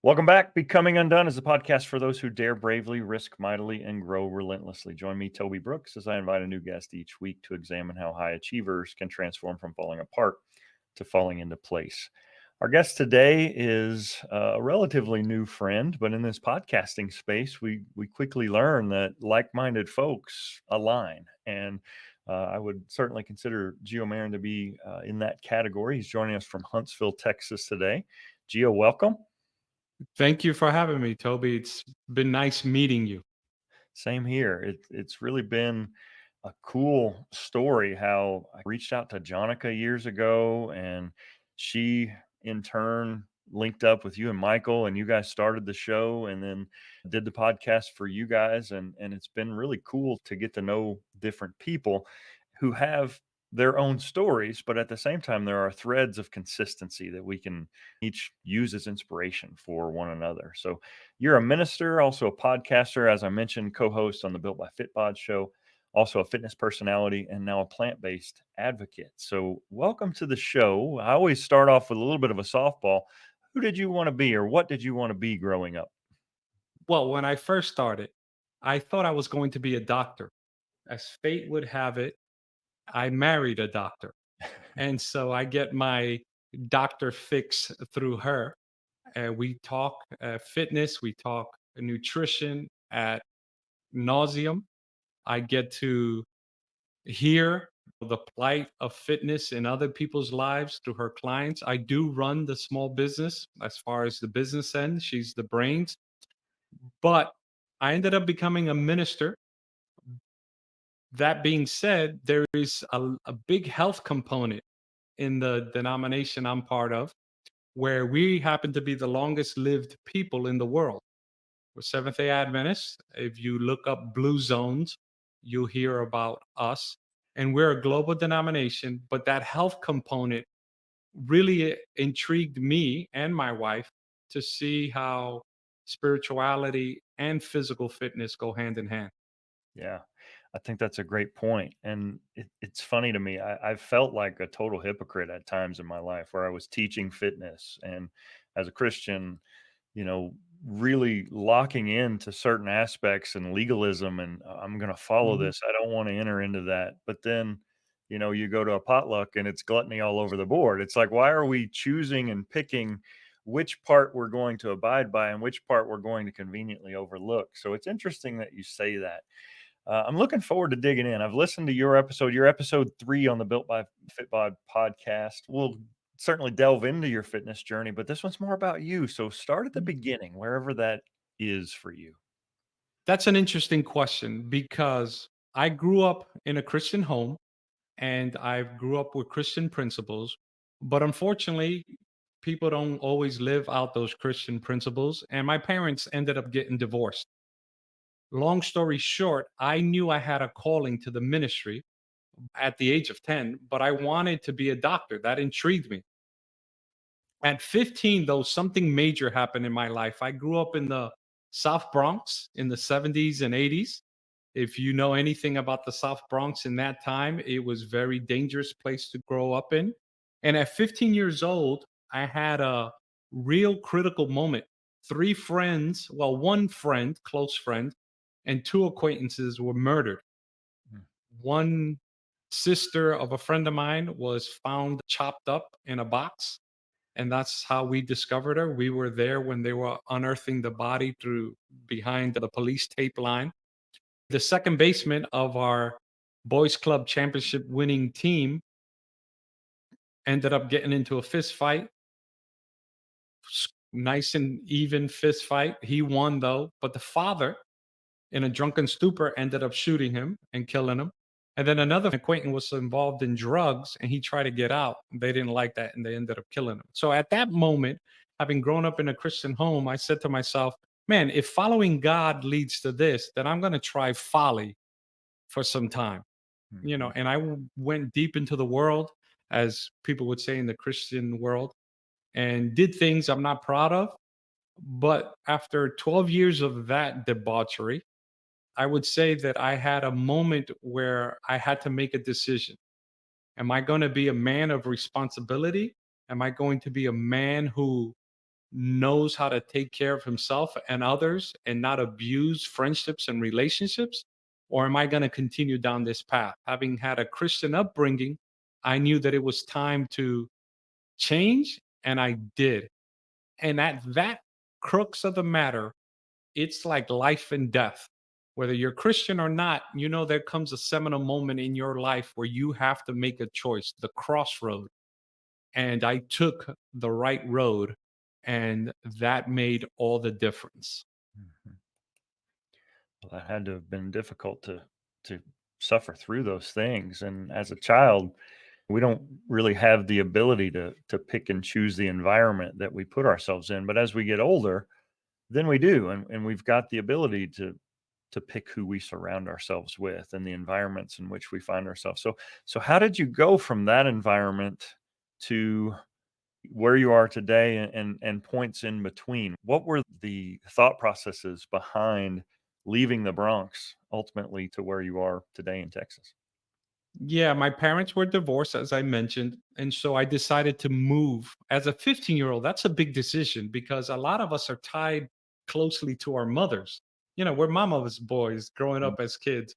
Welcome back. Becoming Undone is a podcast for those who dare bravely, risk mightily, and grow relentlessly. Join me, Toby Brooks, as I invite a new guest each week to examine how high achievers can transform from falling apart to falling into place. Our guest today is a relatively new friend, but in this podcasting space, we quickly learn that like-minded folks align. And I would certainly consider Gio Marin to be in that category. He's joining us from Huntsville, Texas today. Gio, welcome. Thank you for having me, Toby. It's been nice meeting you. Same here. It's really been a cool story how I reached out to Jonica years ago, and she in turn linked up with you and Michael, and you guys started the show and then did the podcast for you guys. And it's been really cool to get to know different people who have their own stories, but at the same time, there are threads of consistency that we can each use as inspiration for one another. So you're a minister, also a podcaster, as I mentioned, co-host on the Built by Fitbod show, also a fitness personality, and now a plant-based advocate. So welcome to the show. I always start off with a little bit of a softball. Who did you want to be, or what did you want to be growing up? Well, when I first started, I thought I was going to be a doctor. As fate would have it, I married a doctor. And so I get my doctor fix through her. We talk fitness, we talk nutrition at nauseum. I get to hear the plight of fitness in other people's lives through her clients. I do run the small business as far as the business end. She's the brains. But I ended up becoming a minister. That being said, there is a big health component in the denomination I'm part of, where we happen to be the longest lived people in the world. We're Seventh day Adventists. If you look up Blue Zones, you'll hear about us. And we're a global denomination, but that health component really intrigued me and my wife to see how spirituality and physical fitness go hand in hand. Yeah, I think that's a great point. And it's funny to me. I felt like a total hypocrite at times in my life where I was teaching fitness and as a Christian, really locking into certain aspects and legalism. And I'm going to follow Mhm. this. I don't want to enter into that. But then, you go to a potluck and it's gluttony all over the board. It's like, why are we choosing and picking which part we're going to abide by and which part we're going to conveniently overlook? So it's interesting that you say that. I'm looking forward to digging in. I've listened to your episode 3 on the Built by Fitbod podcast. We'll certainly delve into your fitness journey, but this one's more about you. So start at the beginning, wherever that is for you. That's an interesting question because I grew up in a Christian home and I grew up with Christian principles. But unfortunately, people don't always live out those Christian principles. And my parents ended up getting divorced. Long story short, I knew I had a calling to the ministry at the age of 10, but I wanted to be a doctor. That intrigued me. At 15, though, something major happened in my life. I grew up in the South Bronx in the 70s and 80s. If you know anything about the South Bronx in that time, it was very dangerous place to grow up in. And at 15 years old, I had a real critical moment. Three friends, well, one friend, close friend, and two acquaintances were murdered. Mm. One sister of a friend of mine was found chopped up in a box, and that's how we discovered her. We were there when they were unearthing the body through behind the police tape line. The second baseman of our boys club championship winning team ended up getting into a fist fight, nice and even fist fight. He won though, but the father in a drunken stupor ended up shooting him and killing him. And then another acquaintance was involved in drugs and he tried to get out. They didn't like that and they ended up killing him. So at that moment, having grown up in a Christian home, I said to myself, man, if following God leads to this, then I'm going to try folly for some time. Mhm. And went deep into the world, as people would say in the Christian world, and did things I'm not proud of. But after 12 years of that debauchery, I would say that I had a moment where I had to make a decision. Am I going to be a man of responsibility? Am I going to be a man who knows how to take care of himself and others and not abuse friendships and relationships? Or am I going to continue down this path? Having had a Christian upbringing, I knew that it was time to change, and I did. And at that crux of the matter, it's like life and death. Whether you're Christian or not, there comes a seminal moment in your life where you have to make a choice, the crossroad. And I took the right road, and that made all the difference. Mhm. Well, that had to have been difficult to suffer through those things. And as a child, we don't really have the ability to pick and choose the environment that we put ourselves in. But as we get older, then we do, and we've got the ability to pick who we surround ourselves with and the environments in which we find ourselves. So how did you go from that environment to where you are today, and points in between? What were the thought processes behind leaving the Bronx ultimately to where you are today in Texas? Yeah, my parents were divorced, as I mentioned. And so I decided to move as a 15-year-old. That's a big decision because a lot of us are tied closely to our mothers. We're mama's boys growing Mm. up as kids.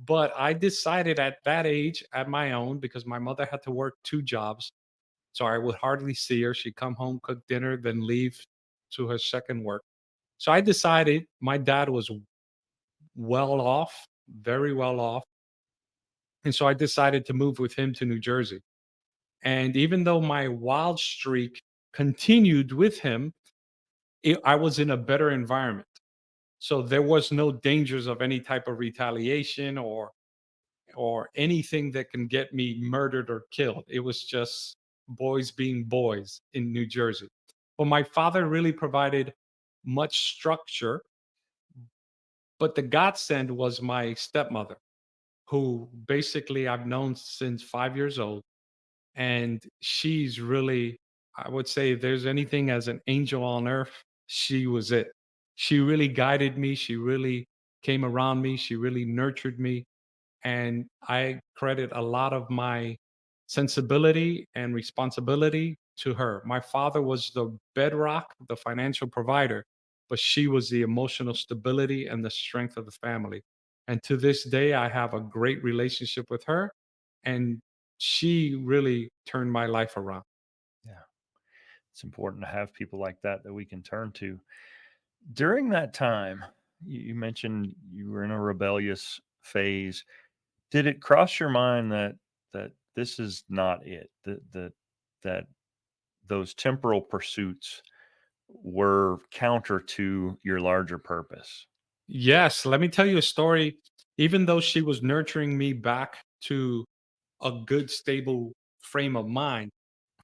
But I decided at that age, at my own, because my mother had to work two jobs. So I would hardly see her. She'd come home, cook dinner, then leave to her second work. So I decided my dad was well off, very well off. And so I decided to move with him to New Jersey. And even though my wild streak continued with him, I was in a better environment. So there was no dangers of any type of retaliation or anything that can get me murdered or killed. It was just boys being boys in New Jersey. But my father really provided much structure. But the godsend was my stepmother, who basically I've known since 5 years old. And she's really, I would say, if there's anything as an angel on earth, she was it. She really guided me. She really came around me. She really nurtured me. And I credit a lot of my sensibility and responsibility to her. My father was the bedrock, the financial provider, but she was the emotional stability and the strength of the family. And to this day, I have a great relationship with her. And she really turned my life around. Yeah, it's important to have people like that we can turn to. During that time, you mentioned you were in a rebellious phase. Did it cross your mind that this is not it? That those temporal pursuits were counter to your larger purpose? Yes, let me tell you a story. Even though she was nurturing me back to a good, stable frame of mind,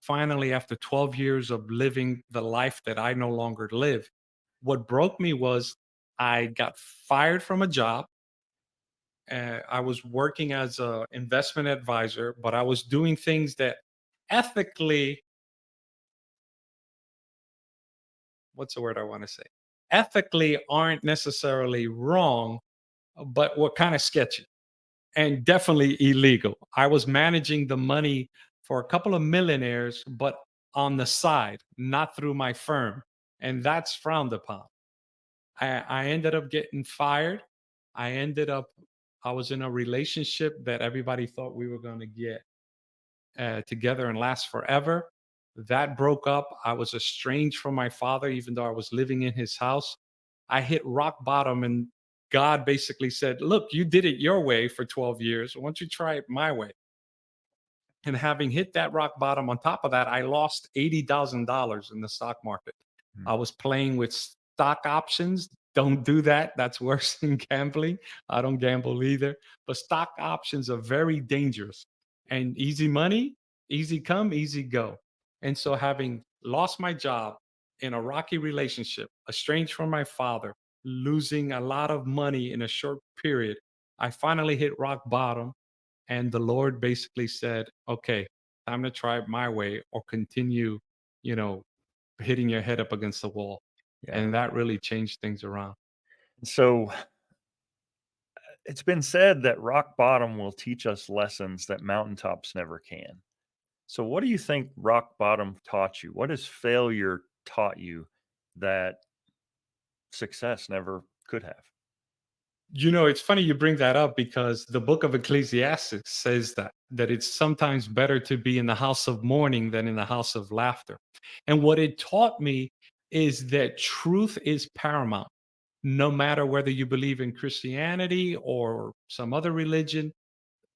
finally, after 12 years of living the life that I no longer live, what broke me was I got fired from a job. I was working as an investment advisor, but I was doing things that ethically, what's the word I want to say? Ethically aren't necessarily wrong, but were kind of sketchy and definitely illegal. I was managing the money for a couple of millionaires, but on the side, not through my firm. And that's frowned upon. I ended up getting fired. I ended up, I was in a relationship that everybody thought we were going to get together and last forever. That broke up. I was estranged from my father, even though I was living in his house. I hit rock bottom, and God basically said, "Look, you did it your way for 12 years. Why don't you try it my way?" And having hit that rock bottom, on top of that, I lost $80,000 in the stock market. Mm. I was playing with stock options. Don't do that. That's worse than gambling. I don't gamble either. But stock options are very dangerous and easy money, easy come, easy go. And so, having lost my job in a rocky relationship, estranged from my father, losing a lot of money in a short period, I finally hit rock bottom, and the Lord basically said, okay, time to try it my way or continue, you know, hitting your head up against the wall. Yeah. And that really changed things around. So it's been said that rock bottom will teach us lessons that mountaintops never can. So what do you think rock bottom taught you? What has failure taught you that success never could have? It's funny you bring that up because the book of Ecclesiastes says that it's sometimes better to be in the house of mourning than in the house of laughter. And what it taught me is that truth is paramount. No matter whether you believe in Christianity or some other religion,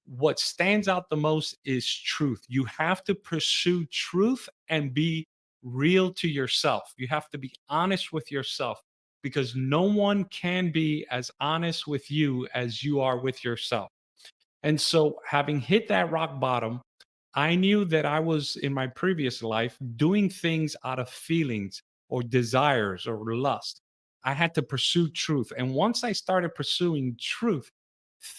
what stands out the most is truth. You have to pursue truth and be real to yourself. You have to be honest with yourself because no one can be as honest with you as you are with yourself. And so, having hit that rock bottom, I knew that I was in my previous life doing things out of feelings or desires or lust. I had to pursue truth. And once I started pursuing truth,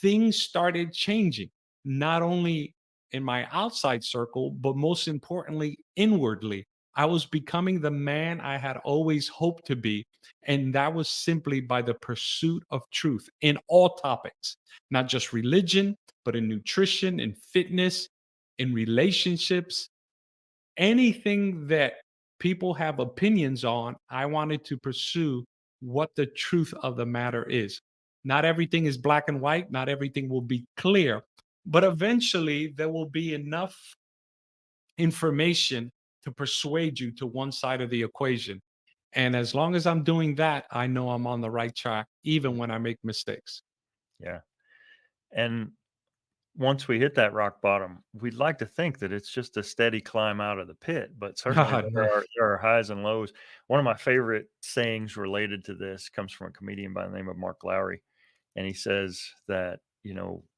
things started changing, not only in my outside circle, but most importantly, inwardly. I was becoming the man I had always hoped to be. And that was simply by the pursuit of truth in all topics, not just religion, but in nutrition, in fitness, in relationships, anything that people have opinions on. I wanted to pursue what the truth of the matter is. Not everything is black and white, not everything will be clear, but eventually there will be enough information to persuade you to one side of the equation. And as long as I'm doing that, I know I'm on the right track, even when I make mistakes. Yeah. And once we hit that rock bottom, we'd like to think that it's just a steady climb out of the pit, but certainly No. there are highs and lows. One of my favorite sayings related to this comes from a comedian by the name of Mark Lowry, and he says that,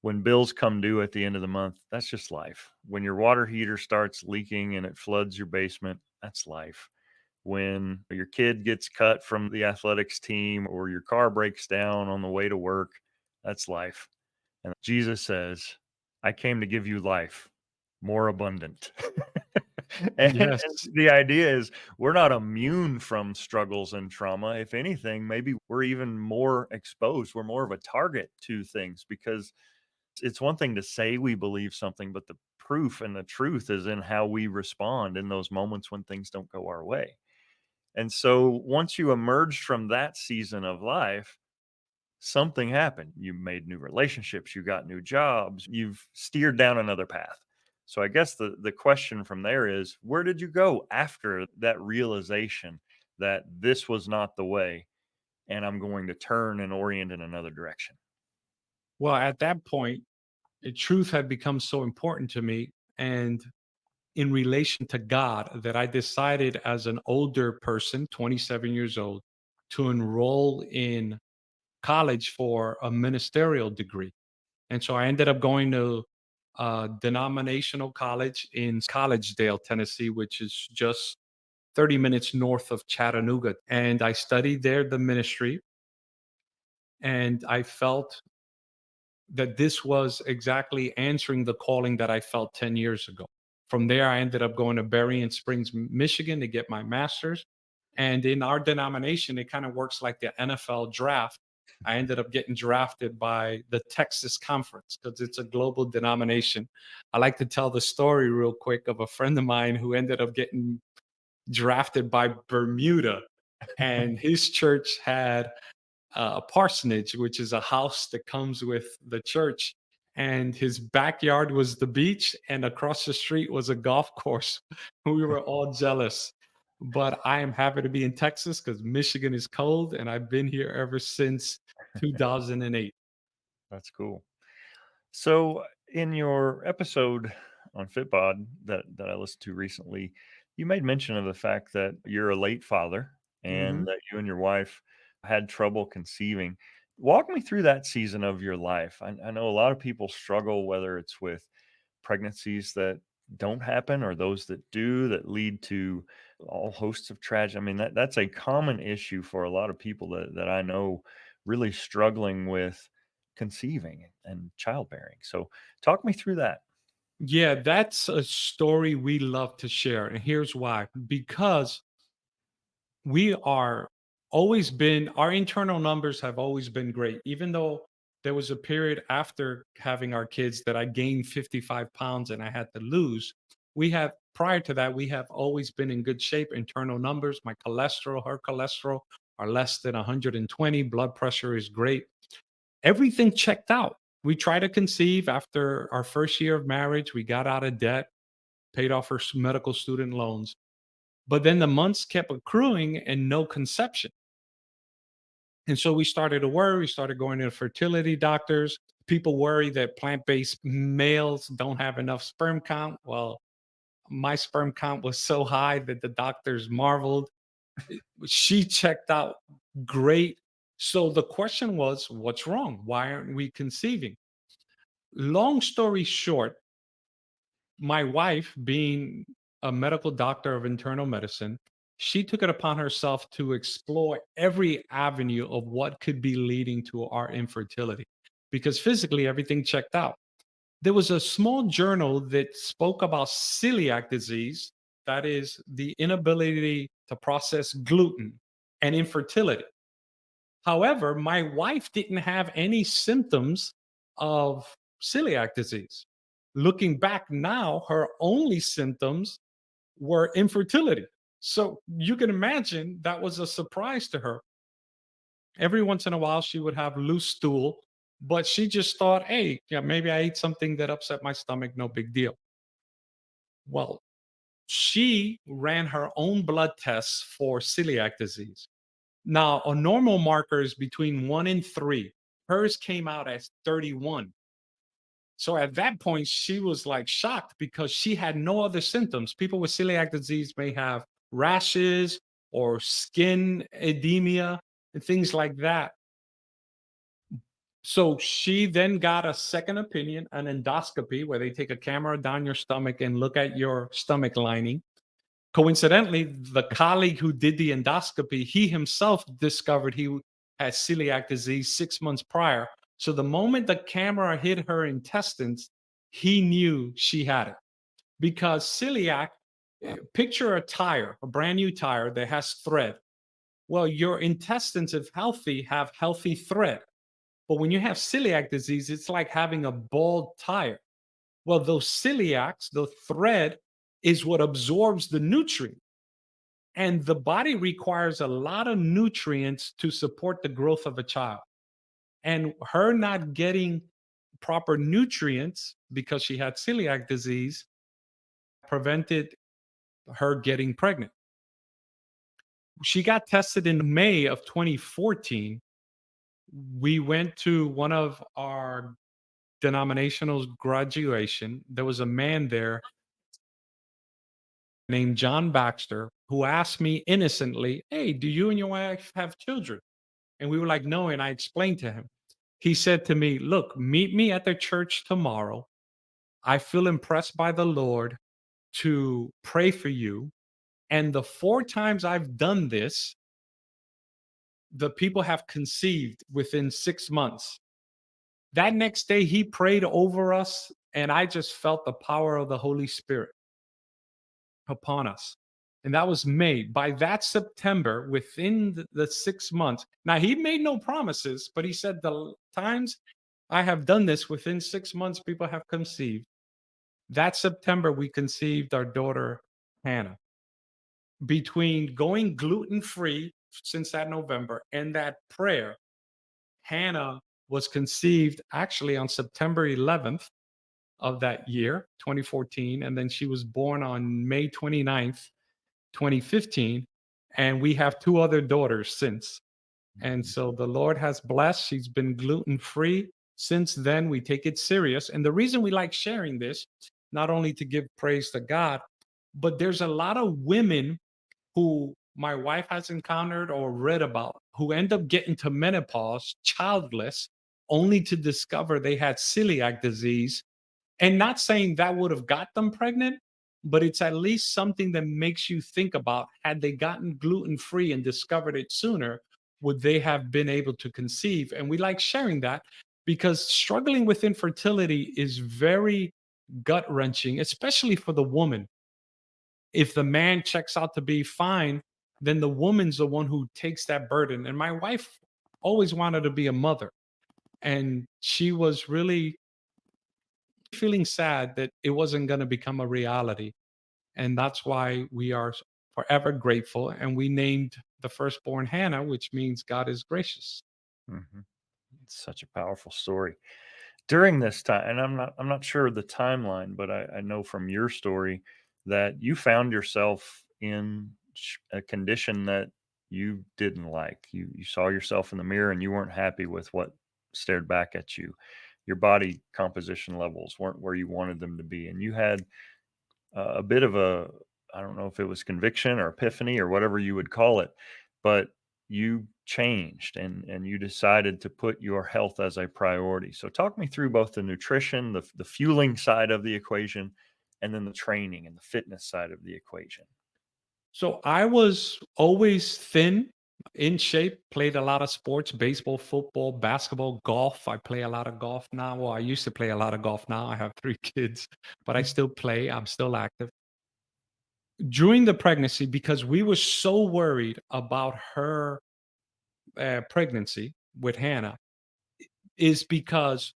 when bills come due at the end of the month, that's just life. When your water heater starts leaking and it floods your basement, that's life. When your kid gets cut from the athletics team or your car breaks down on the way to work, that's life. And Jesus says, I came to give you life more abundant. And Yes. the idea is we're not immune from struggles and trauma. If anything, maybe we're even more exposed. We're more of a target to things because it's one thing to say we believe something, but the proof and the truth is in how we respond in those moments when things don't go our way. And so once you emerge from that season of life, something happened. You made new relationships, you got new jobs, you've steered down another path. So I guess the question from there is where did you go after that realization that this was not the way and I'm going to turn and orient in another direction? Well, at that point, truth had become so important to me. And in relation to God, that I decided as an older person, 27 years old, to enroll in college for a ministerial degree. And so I ended up going to a denominational college in Collegedale, Tennessee, which is just 30 minutes north of Chattanooga. And I studied there the ministry. And I felt that this was exactly answering the calling that I felt 10 years ago. From there, I ended up going to Berrien Springs, Michigan to get my master's. And in our denomination, it kind of works like the NFL draft. I ended up getting drafted by the Texas Conference because it's a global denomination. I like to tell the story real quick of a friend of mine who ended up getting drafted by Bermuda. And his church had a parsonage, which is a house that comes with the church. And his backyard was the beach, and across the street was a golf course. We were all jealous. But I am happy to be in Texas because Michigan is cold, and I've been here ever since 2008. That's cool. So, in your episode on Fitbod that I listened to recently, you made mention of the fact that you're a late father and Mhm. that you and your wife had trouble conceiving. Walk me through that season of your life. I know a lot of people struggle, whether it's with pregnancies that don't happen or those that do, that lead to all hosts of tragedy. I mean, that's a common issue for a lot of people that I know really struggling with conceiving and childbearing. So talk me through that. Yeah, that's a story we love to share. And here's why: because we are always been our internal numbers have always been great, even though there was a period after having our kids that I gained 55 pounds and I had to lose. We have prior to that, we have always been in good shape. Internal numbers, my cholesterol, her cholesterol are less than 120. Blood pressure is great. Everything checked out. We tried to conceive after our first year of marriage. We got out of debt, paid off her medical student loans. But then the months kept accruing and no conception. And so we started to worry. We started going to fertility doctors. People worry that plant based males don't have enough sperm count. Well, my sperm count was so high that the doctors marveled. She checked out great. So the question was, what's wrong? Why aren't we conceiving? Long story short, my wife, being a medical doctor of internal medicine, she took it upon herself to explore every avenue of what could be leading to our infertility because physically everything checked out. There was a small journal that spoke about celiac disease, that is, the inability to process gluten and infertility. However, my wife didn't have any symptoms of celiac disease. Looking back now, her only symptoms were infertility. So you can imagine that was a surprise to her. Every once in a while, she would have loose stool, but she just thought, hey, yeah, maybe I ate something that upset my stomach, no big deal. Well, she ran her own blood tests for celiac disease. Now, a normal marker is between 1 and 3. Hers came out as 31. So at that point, she was like shocked because she had no other symptoms. People with celiac disease may have rashes or skin edema and things like that. So she then got a second opinion, an endoscopy, where they take a camera down your stomach and look at your stomach lining. Coincidentally, the colleague who did the endoscopy, he himself discovered he had celiac disease 6 months prior. So the moment the camera hit her intestines, he knew she had it because celiac, picture a tire, a brand new tire that has thread. Well, your intestines, if healthy, have healthy thread. But when you have celiac disease, it's like having a bald tire. Well, those celiacs, the thread, is what absorbs the nutrient. And the body requires a lot of nutrients to support the growth of a child. And her not getting proper nutrients because she had celiac disease prevented her getting pregnant. She got tested in May of 2014. We went to one of our denominational graduation. There was a man there named John Baxter who asked me innocently, hey, do you and your wife have children? And we were like, no. And I explained to him. He said to me, look, meet me at the church tomorrow. I feel impressed by the Lord to pray for you. And the 4 times I've done this, the people have conceived within 6 months. That next day, he prayed over us, and I just felt the power of the Holy Spirit upon us. And that was May. By that September, within the 6 months, now he made no promises, but he said, the times I have done this within 6 months, people have conceived. That September, we conceived our daughter, Hannah. Between going gluten free since that November and that prayer, Hannah was conceived actually on September 11th of that year, 2014. And then she was born on May 29th, 2015. And we have 2 other daughters since. And so the Lord has blessed. She's been gluten free. Since then, we take it serious. And the reason we like sharing this, not only to give praise to God, but there's a lot of women who my wife has encountered or read about who end up getting to menopause childless only to discover they had celiac disease. And not saying that would have got them pregnant, but it's at least something that makes you think about, had they gotten gluten free and discovered it sooner, would they have been able to conceive? And we like sharing that because struggling with infertility is very gut wrenching, especially for the woman. If the man checks out to be fine, then the woman's the one who takes that burden. And my wife always wanted to be a mother. And she was really feeling sad that it wasn't going to become a reality. And that's why we are forever grateful. And we named the firstborn Hannah, which means God is gracious. Mhm. It's such a powerful story. During this time, and I'm not sure the timeline, but I know from your story that you found yourself in a condition that you didn't like. You saw yourself in the mirror and you weren't happy with what stared back at you. Your body composition levels weren't where you wanted them to be, and you had a bit of a, I don't know if it was conviction or epiphany or whatever you would call it, but you changed and you decided to put your health as a priority. So talk me through both the nutrition, the fueling side of the equation, and then the training and the fitness side of the equation. So I was always thin, in shape, played a lot of sports, baseball, football, basketball, golf. I play a lot of golf now. Well, I used to play a lot of golf now. I have 3 kids, but I still play. I'm still active. During the pregnancy, because we were so worried about her pregnancy with Hannah, is because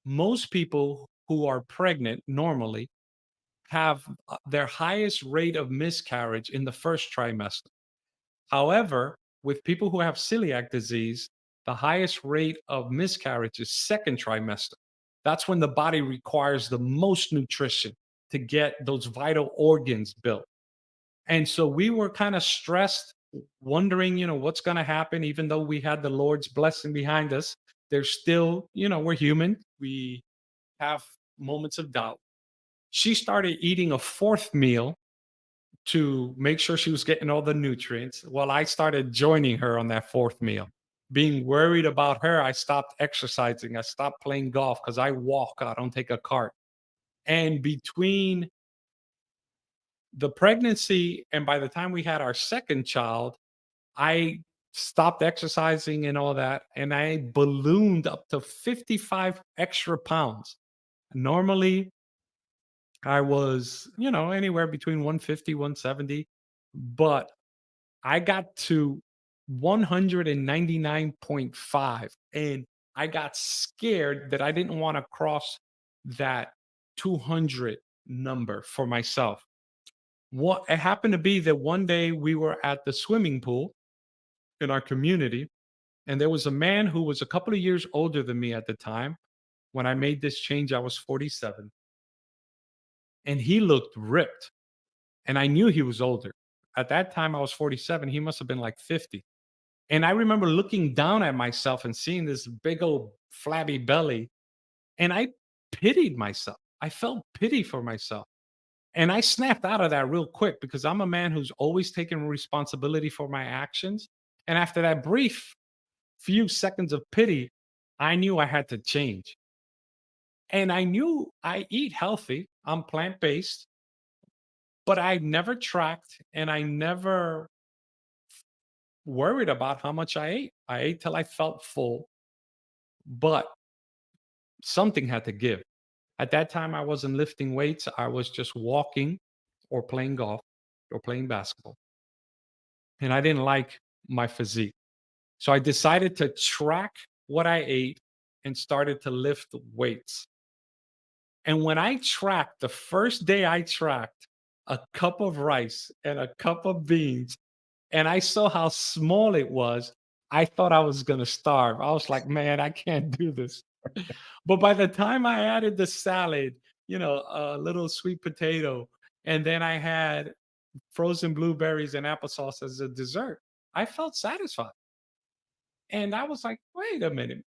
most people who are pregnant normally have their highest rate of miscarriage in the first trimester. However, with people who have celiac disease, the highest rate of miscarriage is second trimester. That's when the body requires the most nutrition to get those vital organs built. And so we were kind of stressed, wondering, what's going to happen, even though we had the Lord's blessing behind us. There's still, we're human. We have moments of doubt. She started eating a fourth meal to make sure she was getting all the nutrients. Well, I started joining her on that fourth meal. Being worried about her, I stopped exercising. I stopped playing golf because I walk, I don't take a cart. And between the pregnancy and by the time we had our second child, I stopped exercising and all that. And I ballooned up to 55 extra pounds. Normally, I was, anywhere between 150, 170, but I got to 199.5 and I got scared that I didn't want to cross that 200 number for myself. What it happened to be that one day we were at the swimming pool in our community, and there was a man who was a couple of years older than me at the time. When I made this change, I was 47, and he looked ripped. And I knew he was older. At that time, I was 47. He must have been like 50. And I remember looking down at myself and seeing this big old flabby belly, and I pitied myself. I felt pity for myself. And I snapped out of that real quick because I'm a man who's always taken responsibility for my actions. And after that brief few seconds of pity, I knew I had to change. And I knew I eat healthy, I'm plant based, but I never tracked and I never worried about how much I ate. I ate till I felt full, but something had to give. At that time, I wasn't lifting weights. I was just walking or playing golf or playing basketball. And I didn't like my physique. So I decided to track what I ate and started to lift weights. And when I tracked, the first day I tracked a cup of rice and a cup of beans, and I saw how small it was, I thought I was going to starve. I was like, man, I can't do this. But by the time I added the salad, a little sweet potato, and then I had frozen blueberries and applesauce as a dessert, I felt satisfied. And I was like, wait a minute.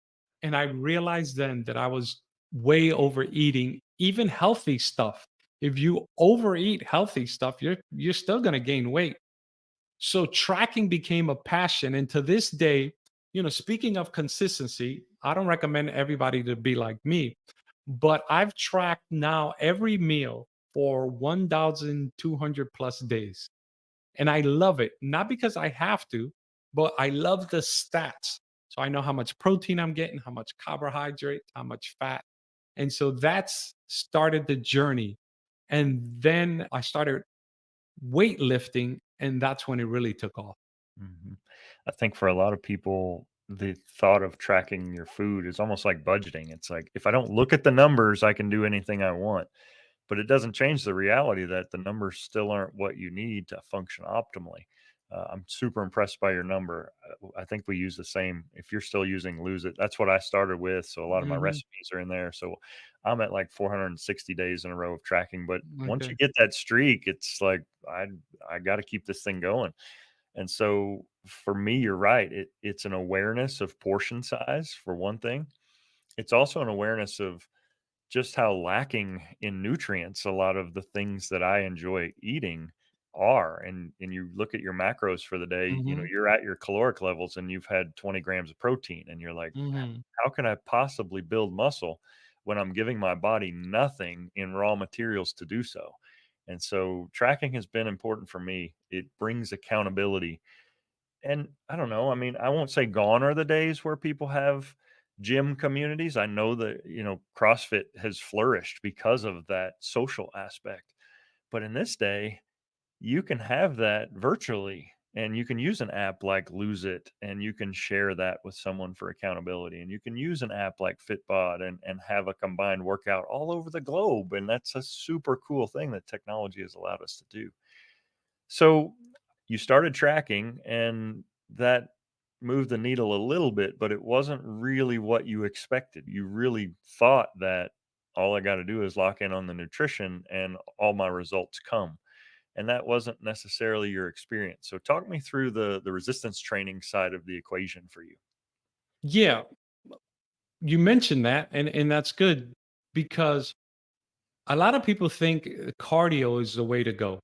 And I realized then that I was way overeating, even healthy stuff. If you overeat healthy stuff, you're still going to gain weight. So tracking became a passion. And to this day, speaking of consistency, I don't recommend everybody to be like me, but I've tracked now every meal for 1,200 plus days. And I love it, not because I have to, but I love the stats. So I know how much protein I'm getting, how much carbohydrate, how much fat. And so that's started the journey. And then I started weightlifting, and that's when it really took off. Mhm. I think for a lot of people, the thought of tracking your food is almost like budgeting. It's like, if I don't look at the numbers, I can do anything I want. but it doesn't change the reality that the numbers still aren't what you need to function optimally. I'm super impressed by your number. I think we use the same. If you're still using Lose It, that's what I started with. So a lot of my Mhm. recipes are in there. So I'm at like 460 days in a row of tracking. But once you Okay. get that streak, it's like I got to keep this thing going. And so for me, you're right. It's an awareness of portion size for one thing. It's also an awareness of just how lacking in nutrients a lot of the things that I enjoy eating are. And you look at your macros for the day, Mhm. you're at your caloric levels and you've had 20 grams of protein and you're like, Mhm. how can I possibly build muscle when I'm giving my body nothing in raw materials to do so? And so tracking has been important for me. It brings accountability, and I don't know, I mean, I won't say gone are the days where people have gym communities. I know that, CrossFit has flourished because of that social aspect. But in this day, you can have that virtually and you can use an app like Lose It and you can share that with someone for accountability. And you can use an app like Fitbod and have a combined workout all over the globe. And that's a super cool thing that technology has allowed us to do. So you started tracking and that moved the needle a little bit, but it wasn't really what you expected. You really thought that all I got to do is lock in on the nutrition and all my results come. And that wasn't necessarily your experience. So talk me through the resistance training side of the equation for you. Yeah, you mentioned that, and that's good because a lot of people think cardio is the way to go.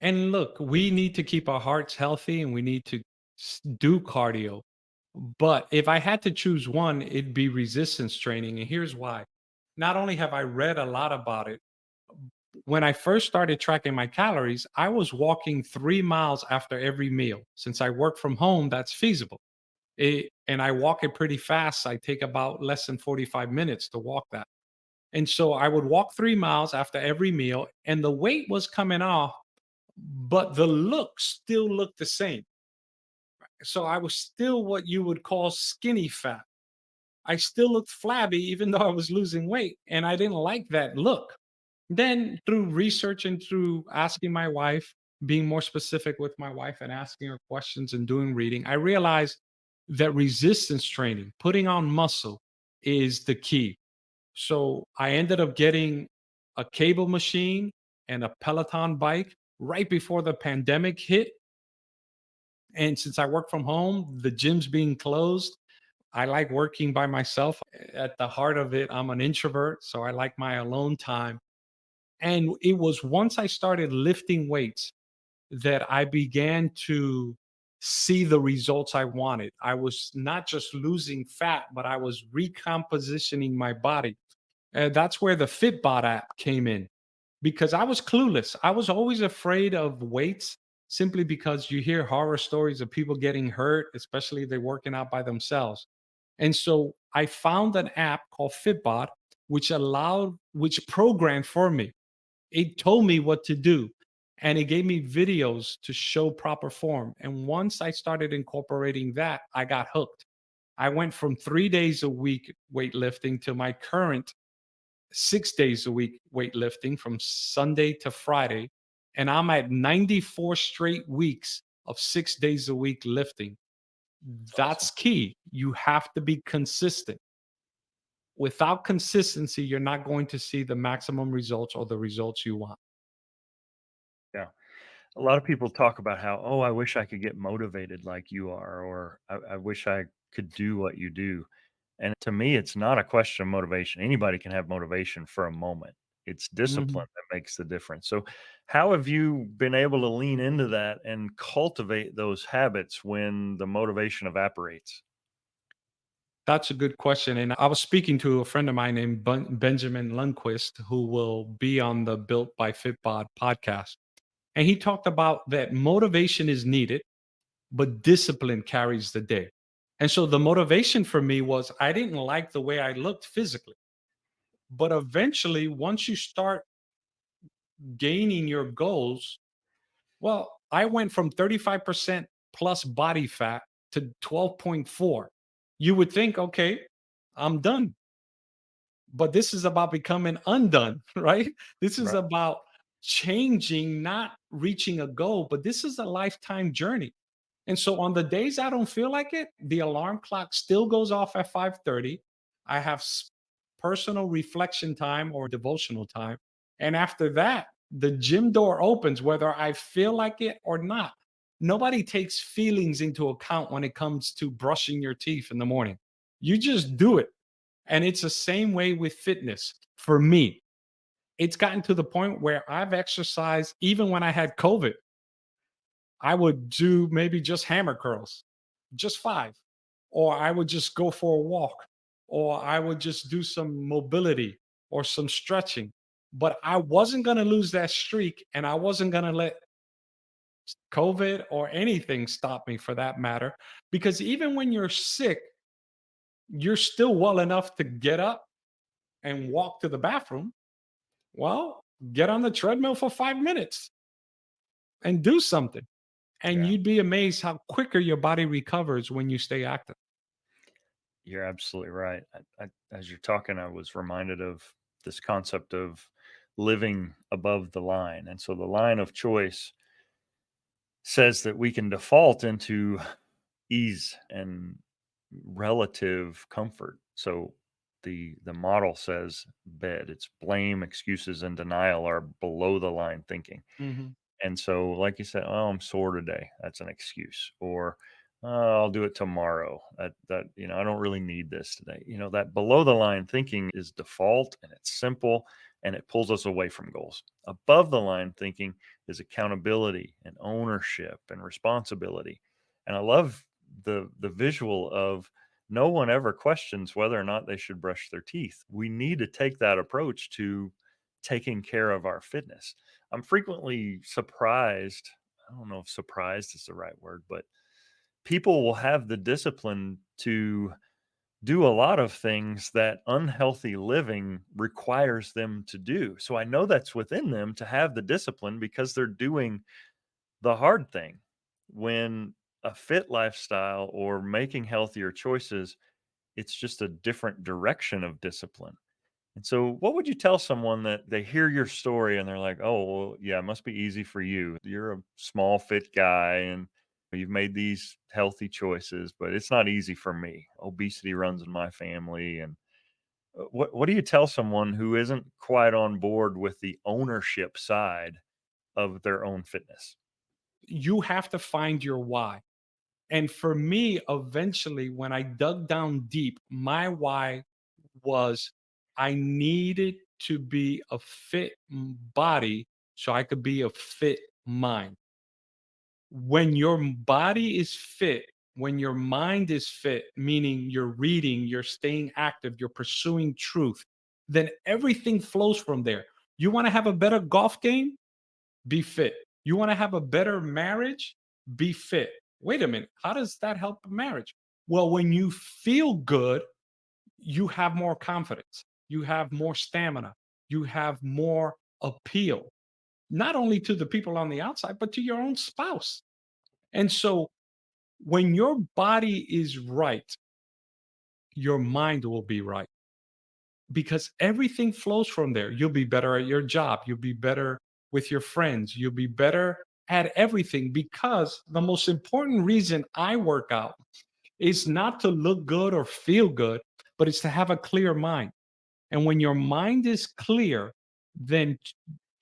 And look, we need to keep our hearts healthy and we need to do cardio. But if I had to choose one, it'd be resistance training. And here's why. Not only have I read a lot about it, when I first started tracking my calories, I was walking 3 miles after every meal. Since I work from home, that's feasible. And I walk it pretty fast. I take about less than 45 minutes to walk that. And so I would walk 3 miles after every meal, and the weight was coming off, but the look still looked the same. So I was still what you would call skinny fat. I still looked flabby, even though I was losing weight, and I didn't like that look. Then, through research and through asking my wife, being more specific with my wife and asking her questions and doing reading, I realized that resistance training, putting on muscle, is the key. So I ended up getting a cable machine and a Peloton bike right before the pandemic hit. And since I work from home, the gym's being closed. I like working by myself. At the heart of it, I'm an introvert, so I like my alone time. And it was once I started lifting weights that I began to see the results I wanted. I was not just losing fat, but I was recompositioning my body. And that's where the Fitbod app came in because I was clueless. I was always afraid of weights simply because you hear horror stories of people getting hurt, especially if they're working out by themselves. And so I found an app called Fitbod, which programmed for me. It told me what to do and it gave me videos to show proper form. And once I started incorporating that, I got hooked. I went from 3 days a week weightlifting to my current 6 days a week weightlifting from Sunday to Friday. And I'm at 94 straight weeks of 6 days a week lifting. It's awesome. That's key. You have to be consistent. Without consistency, you're not going to see the maximum results or the results you want. Yeah. A lot of people talk about how, oh, I wish I could get motivated like you are, or I wish I could do what you do. And to me, it's not a question of motivation. Anybody can have motivation for a moment. It's discipline Mhm. that makes the difference. So, how have you been able to lean into that and cultivate those habits when the motivation evaporates? That's a good question. And I was speaking to a friend of mine named Benjamin Lundquist, who will be on the Built by Fitbod podcast. And he talked about that motivation is needed, but discipline carries the day. And so the motivation for me was I didn't like the way I looked physically. But eventually, once you start gaining your goals, well, I went from 35% plus body fat to 12.4. You would think, okay, I'm done. But this is about becoming undone, right? This is Right. about changing, not reaching a goal, but this is a lifetime journey. And so on the days I don't feel like it, the alarm clock still goes off at 5:30. I have personal reflection time or devotional time. And after that, the gym door opens whether I feel like it or not. Nobody takes feelings into account when it comes to brushing your teeth in the morning. You just do it. And it's the same way with fitness for me. It's gotten to the point where I've exercised even when I had COVID. I would do maybe just hammer curls, just 5, or I would just go for a walk, or I would just do some mobility or some stretching. But I wasn't going to lose that streak, and I wasn't going to let COVID or anything stop me for that matter. Because even when you're sick, you're still well enough to get up and walk to the bathroom. Well, get on the treadmill for 5 minutes and do something. And Yeah. you'd be amazed how quicker your body recovers when you stay active. You're absolutely right. As you're talking, I was reminded of this concept of living above the line. And so the line of choice says that we can default into ease and relative comfort. So the model says bed. It's blame, excuses, and denial are below the line thinking. Mhm. And so, like you said, "Oh, I'm sore today." That's an excuse. Or, I'll do it tomorrow." I don't really need this today. That below the line thinking is default and it's simple and it pulls us away from goals. Above the line thinking is accountability and ownership and responsibility. And I love the visual of no one ever questions whether or not they should brush their teeth. We need to take that approach to taking care of our fitness. I'm frequently surprised. I don't know if surprised is the right word, but people will have the discipline to do a lot of things that unhealthy living requires them to do. So I know that's within them to have the discipline because they're doing the hard thing. When a fit lifestyle or making healthier choices, it's just a different direction of discipline. And so, what would you tell someone that they hear your story and they're like, "Oh, well, yeah, it must be easy for you. You're a small, fit guy and you've made these healthy choices, but it's not easy for me. Obesity runs in my family." And what do you tell someone who isn't quite on board with the ownership side of their own fitness? You have to find your why. And for me, eventually, when I dug down deep, my why was I needed to be a fit body so I could be a fit mind. When your body is fit, when your mind is fit, meaning you're reading, you're staying active, you're pursuing truth, then everything flows from there. You want to have a better golf game? Be fit. You want to have a better marriage? Be fit. Wait a minute. How does that help a marriage? Well, when you feel good, you have more confidence, you have more stamina, you have more appeal, not only to the people on the outside, but to your own spouse. And so when your body is right, your mind will be right because everything flows from there. You'll be better at your job. You'll be better with your friends. You'll be better at everything because the most important reason I work out is not to look good or feel good, but it's to have a clear mind. And when your mind is clear, then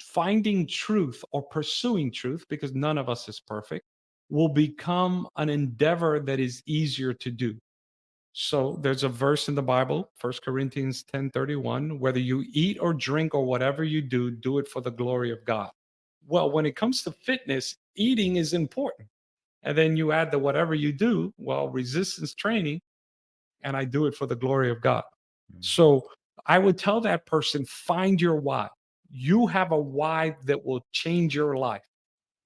finding truth or pursuing truth, because none of us is perfect, will become an endeavor that is easier to do. So there's a verse in the Bible, 1 Corinthians 10:31, whether you eat or drink or whatever you do, do it for the glory of God. Well, when it comes to fitness, eating is important. And then you add the whatever you do, well, resistance training, and I do it for the glory of God. Mhm. So I would tell that person, find your why. You have a why that will change your life.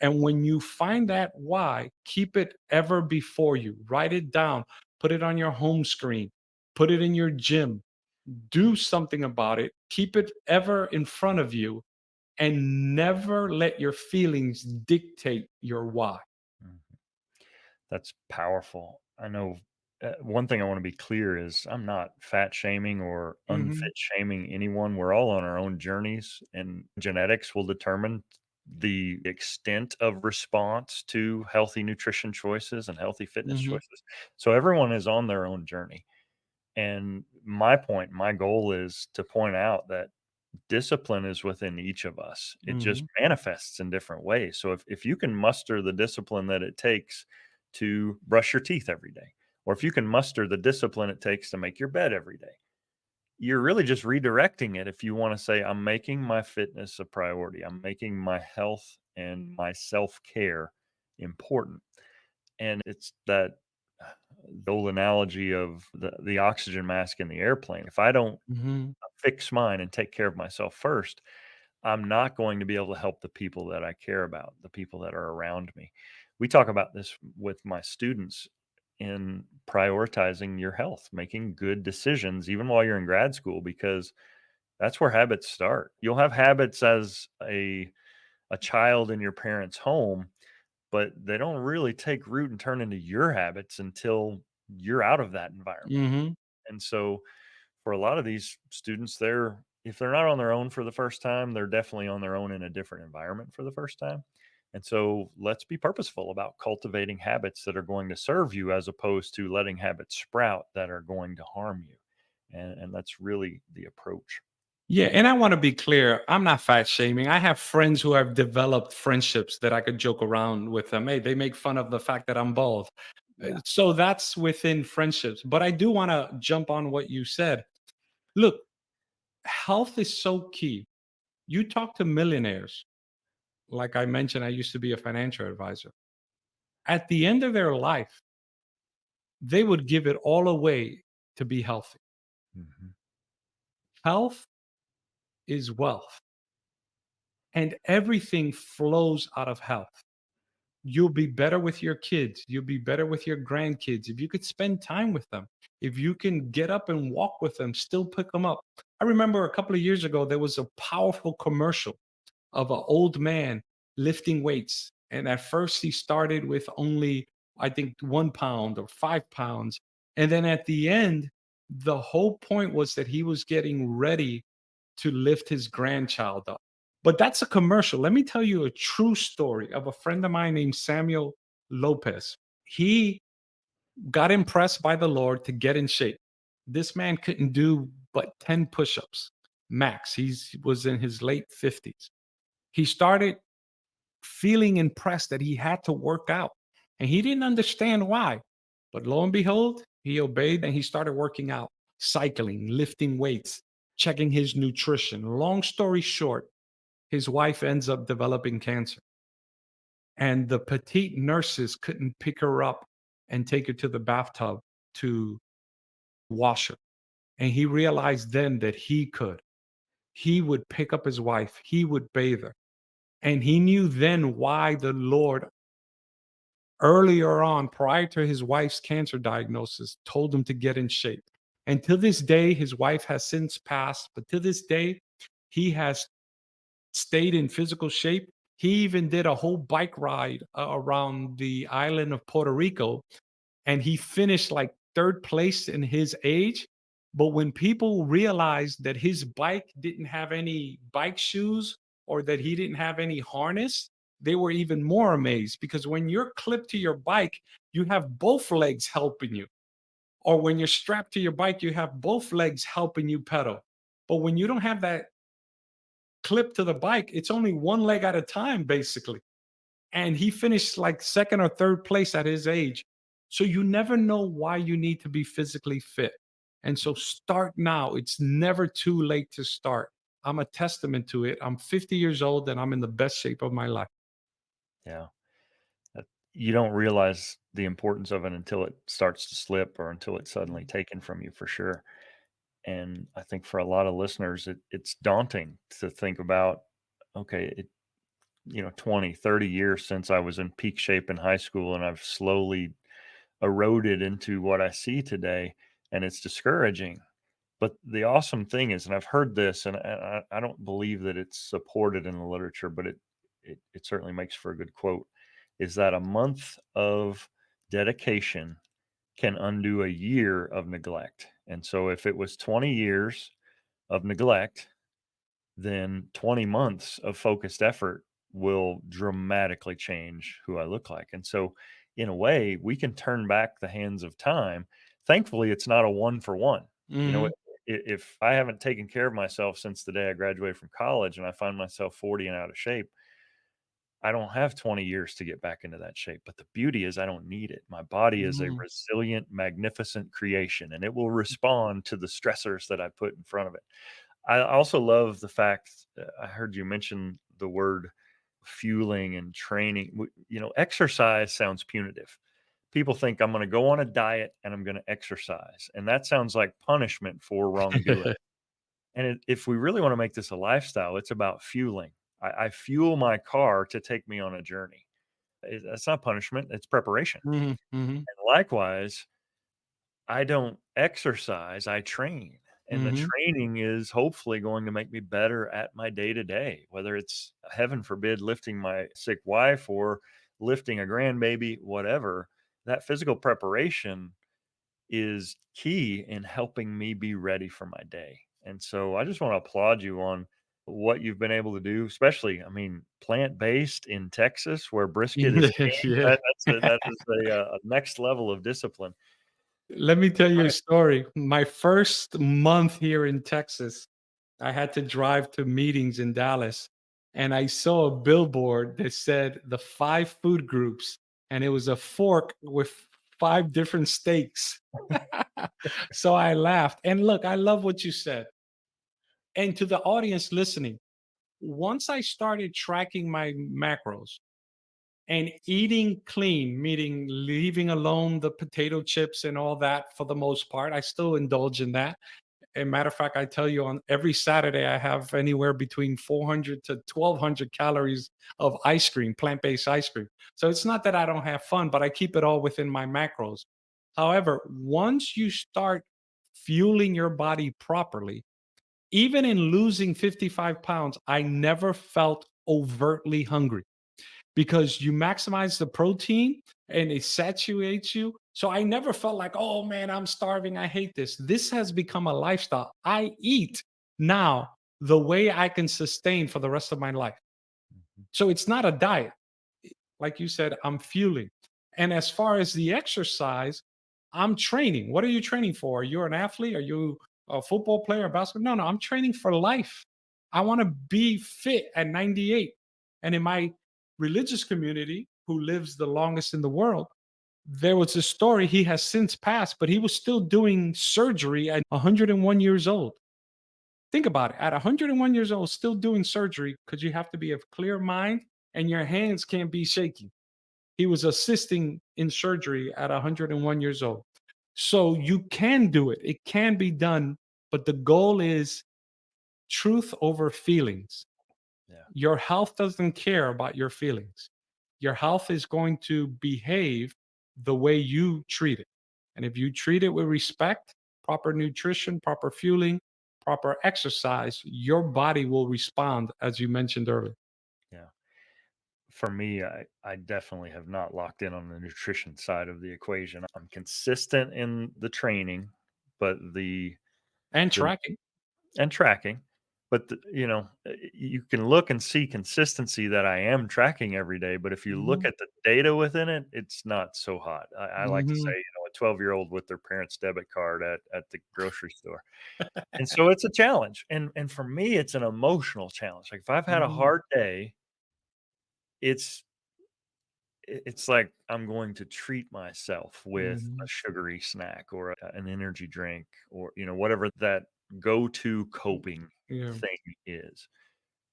And when you find that why, keep it ever before you. Write it down, put it on your home screen, put it in your gym, do something about it, keep it ever in front of you, and never let your feelings dictate your why. Mhm. That's powerful. I know one thing I want to be clear is I'm not fat shaming or Mhm. unfit shaming anyone. We're all on our own journeys, and genetics will determine the extent of response to healthy nutrition choices and healthy fitness Mhm. choices. So everyone is on their own journey. And my goal is to point out that discipline is within each of us. It just Mhm. manifests in different ways. So if you can muster the discipline that it takes to brush your teeth every day, or if you can muster the discipline it takes to make your bed every day, you're really just redirecting it. If you want to say, I'm making my fitness a priority, I'm making my health and my self care important. And it's that the old analogy of the oxygen mask in the airplane. If I don't Mhm. fix mine and take care of myself first, I'm not going to be able to help the people that I care about, the people that are around me. We talk about this with my students in prioritizing your health, making good decisions even while you're in grad school, because that's where habits start. You'll have habits as a child in your parents' home, but they don't really take root and turn into your habits until you're out of that environment. Mhm. And so for a lot of these students, they're if they're not on their own for the first time, they're definitely on their own in a different environment for the first time. And so let's be purposeful about cultivating habits that are going to serve you as opposed to letting habits sprout that are going to harm you. And that's really the approach. Yeah, and I want to be clear. I'm not fat shaming. I have friends who have developed friendships that I could joke around with them. Hey, they make fun of the fact that I'm bald. Yeah. So that's within friendships. But I do want to jump on what you said. Look, health is so key. You talk to millionaires. Like I mentioned, I used to be a financial advisor. At the end of their life, they would give it all away to be healthy. Mhm. Health is wealth, and everything flows out of health. You'll be better with your kids. You'll be better with your grandkids. If you could spend time with them, if you can get up and walk with them, still pick them up. I remember a couple of years ago, there was a powerful commercial of an old man lifting weights. And at first, he started with only, I think, 1 pound or 5 pounds. And then at the end, the whole point was that he was getting ready to lift his grandchild up. But that's a commercial. Let me tell you a true story of a friend of mine named Samuel Lopez. He got impressed by the Lord to get in shape. This man couldn't do but 10 push ups max. He was in his late 50s. He started feeling impressed that he had to work out, and he didn't understand why. But lo and behold, he obeyed and he started working out, cycling, lifting weights, checking his nutrition. Long story short, his wife ends up developing cancer, and the petite nurses couldn't pick her up and take her to the bathtub to wash her. And he realized then that he could. He would pick up his wife, he would bathe her. And he knew then why the Lord, earlier on, prior to his wife's cancer diagnosis, told him to get in shape. And to this day, his wife has since passed, but to this day, he has stayed in physical shape. He even did a whole bike ride around the island of Puerto Rico, and he finished like third place in his age. But when people realized that his bike didn't have any bike shoes or that he didn't have any harness, they were even more amazed, because when you're clipped to your bike, you have both legs helping you. Or when you're strapped to your bike, you have both legs helping you pedal. But when you don't have that clip to the bike, it's only one leg at a time, basically. And he finished like second or third place at his age. So you never know why you need to be physically fit. And so start now. It's never too late to start. I'm a testament to it. I'm 50 years old and I'm in the best shape of my life. Yeah. You don't realize the importance of it until it starts to slip or until it's suddenly taken from you for sure. And I think for a lot of listeners, it's daunting to think about, okay, 20, 30 years since I was in peak shape in high school, and I've slowly eroded into what I see today. And it's discouraging. But the awesome thing is, and I've heard this, and I don't believe that it's supported in the literature, but it certainly makes for a good quote, is that a month of dedication can undo a year of neglect. And so if it was 20 years of neglect, then 20 months of focused effort will dramatically change who I look like. And so, in a way, we can turn back the hands of time. Thankfully, it's not a one for one. You know, Mhm. if I haven't taken care of myself since the day I graduated from college and I find myself 40 and out of shape, I don't have 20 years to get back into that shape. But the beauty is, I don't need it. My body is a Mhm. resilient, magnificent creation, and it will respond to the stressors that I put in front of it. I also love the fact I heard you mention the word fueling and training. Exercise sounds punitive. People think I'm going to go on a diet and I'm going to exercise, and that sounds like punishment for wrongdoing. And if we really want to make this a lifestyle, it's about fueling. I fuel my car to take me on a journey. That's not punishment; it's preparation. Mhm. Mhm. And likewise, I don't exercise, I train. And the Mhm. training is hopefully going to make me better at my day to day, whether it's, heaven forbid, lifting my sick wife or lifting a grandbaby, whatever. That physical preparation is key in helping me be ready for my day. And so I just want to applaud you on what you've been able to do, especially, I mean, plant based in Texas where brisket is king. Yeah. That is a next level of discipline. Let me tell you a story. My first month here in Texas, I had to drive to meetings in Dallas, and I saw a billboard that said the 5 food groups, and it was a fork with 5 different steaks. So I laughed. And look, I love what you said. And to the audience listening, once I started tracking my macros and eating clean, meaning leaving alone the potato chips and all that for the most part, I still indulge in that. A matter of fact, I tell you, on every Saturday, I have anywhere between 400 to 1,200 calories of ice cream, plant based ice cream. So it's not that I don't have fun, but I keep it all within my macros. However, once you start fueling your body properly, even in losing 55 pounds, I never felt overtly hungry because you maximize the protein and it saturates you. So I never felt like, oh man, I'm starving. I hate this. This has become a lifestyle. I eat now the way I can sustain for the rest of my life. Mhm. So it's not a diet. Like you said, I'm fueling. And as far as the exercise, I'm training. What are you training for? You're an athlete? Are you a football player, basketball? No, I'm training for life. I want to be fit at 98. And in my religious community, who lives the longest in the world, there was a story. He has since passed, but he was still doing surgery at 101 years old. Think about it. At 101 years old, still doing surgery because you have to be of clear mind and your hands can't be shaky. He was assisting in surgery at 101 years old. So you can do it. It can be done, but the goal is truth over feelings. Yeah. Your health doesn't care about your feelings. Your health is going to behave the way you treat it. And if you treat it with respect, proper nutrition, proper fueling, proper exercise, your body will respond, as you mentioned earlier. Yeah. For me, I definitely have not locked in on the nutrition side of the equation. I'm consistent in the training, but And the tracking. and tracking, but you can look and see consistency that I am tracking every day. But if you look Mhm. at the data within it, it's not so hot. I like to say, Mhm. a 12-year-old with their parents' debit card at the grocery store. And so it's a challenge. And for me, it's an emotional challenge. Like if I've had a Mhm. hard day, it's it's like I'm going to treat myself with a Mhm. sugary snack or an energy drink or whatever that go-to coping Yeah. thing is.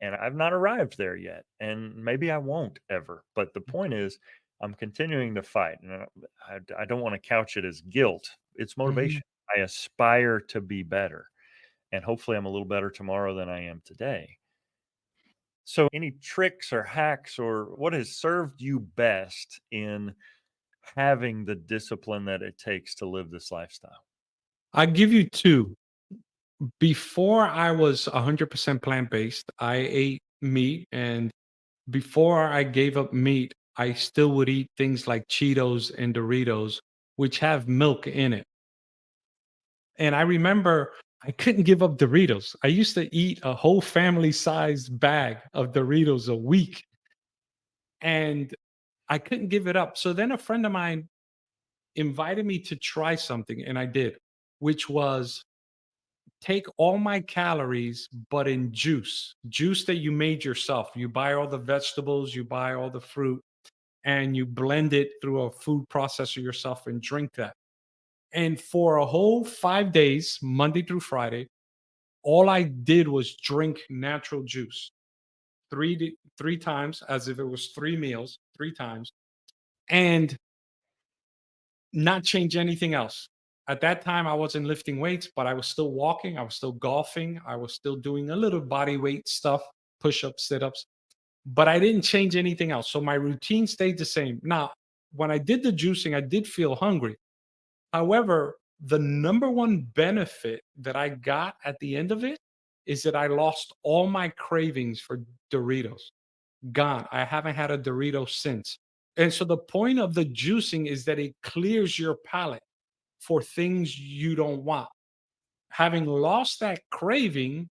And I've not arrived there yet, and maybe I won't ever. But the point is, I'm continuing to fight, and I don't want to couch it as guilt. It's Mhm. motivation. I aspire to be better, and hopefully, I'm a little better tomorrow than I am today. So, any tricks or hacks or what has served you best in having the discipline that it takes to live this lifestyle? I give you 2. Before I was 100% plant-based, I ate meat, and before I gave up meat, I still would eat things like Cheetos and Doritos which have milk in it. And I remember I couldn't give up Doritos. I used to eat a whole family sized bag of Doritos a week, and I couldn't give it up. So then a friend of mine invited me to try something, and I did, which was take all my calories, but in juice that you made yourself. You buy all the vegetables, you buy all the fruit, and you blend it through a food processor yourself and drink that. And for a whole 5 days, Monday through Friday, all I did was drink natural juice three times, as if it was 3 meals, 3 times, and not change anything else. At that time, I wasn't lifting weights, but I was still walking, I was still golfing, I was still doing a little body weight stuff, push ups, sit ups, but I didn't change anything else. So my routine stayed the same. Now, when I did the juicing, I did feel hungry. However, the number one benefit that I got at the end of it is that I lost all my cravings for Doritos. Gone. I haven't had a Dorito since. And so the point of the juicing is that it clears your palate for things you don't want. Having lost that craving,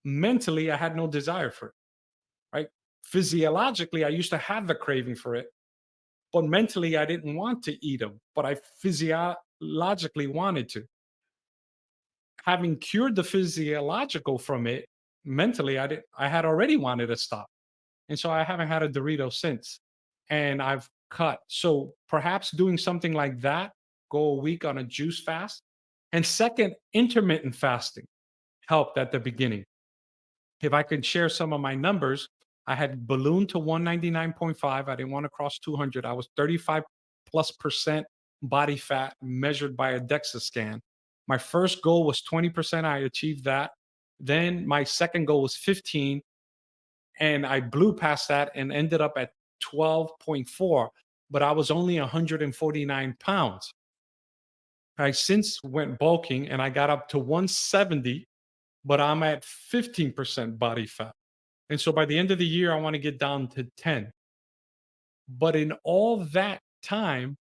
mentally, I had no desire for it, right? Physiologically, I used to have the craving for it, but mentally, I didn't want to eat them, but I physiologically wanted to. Having cured the physiological from it, mentally, I had already wanted to stop. And so I haven't had a Dorito since. And I've cut. So perhaps doing something like that, go a week on a juice fast. And second, intermittent fasting helped at the beginning. If I could share some of my numbers, I had ballooned to 199.5. I didn't want to cross 200. I was 35 plus percent body fat measured by a DEXA scan. My first goal was 20%. I achieved that. Then my second goal was 15, and I blew past that and ended up at 12.4, but I was only 149 pounds. I since went bulking and I got up to 170, but I'm at 15% body fat. And so by the end of the year, I want to get down to 10. But in all that time,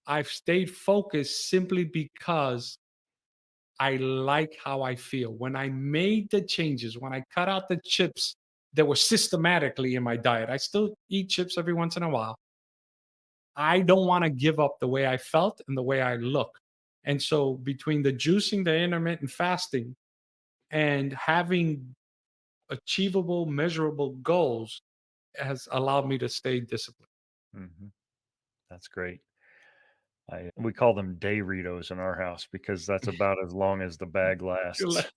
I've stayed focused simply because I like how I feel. When I made the changes, when I cut out the chips that were systematically in my diet, I still eat chips every once in a while. I don't want to give up the way I felt and the way I look. And so between the juicing, the intermittent fasting, and having achievable, measurable goals has allowed me to stay disciplined. Mhm. That's great. We call them day Doritos in our house because that's about as long as the bag lasts.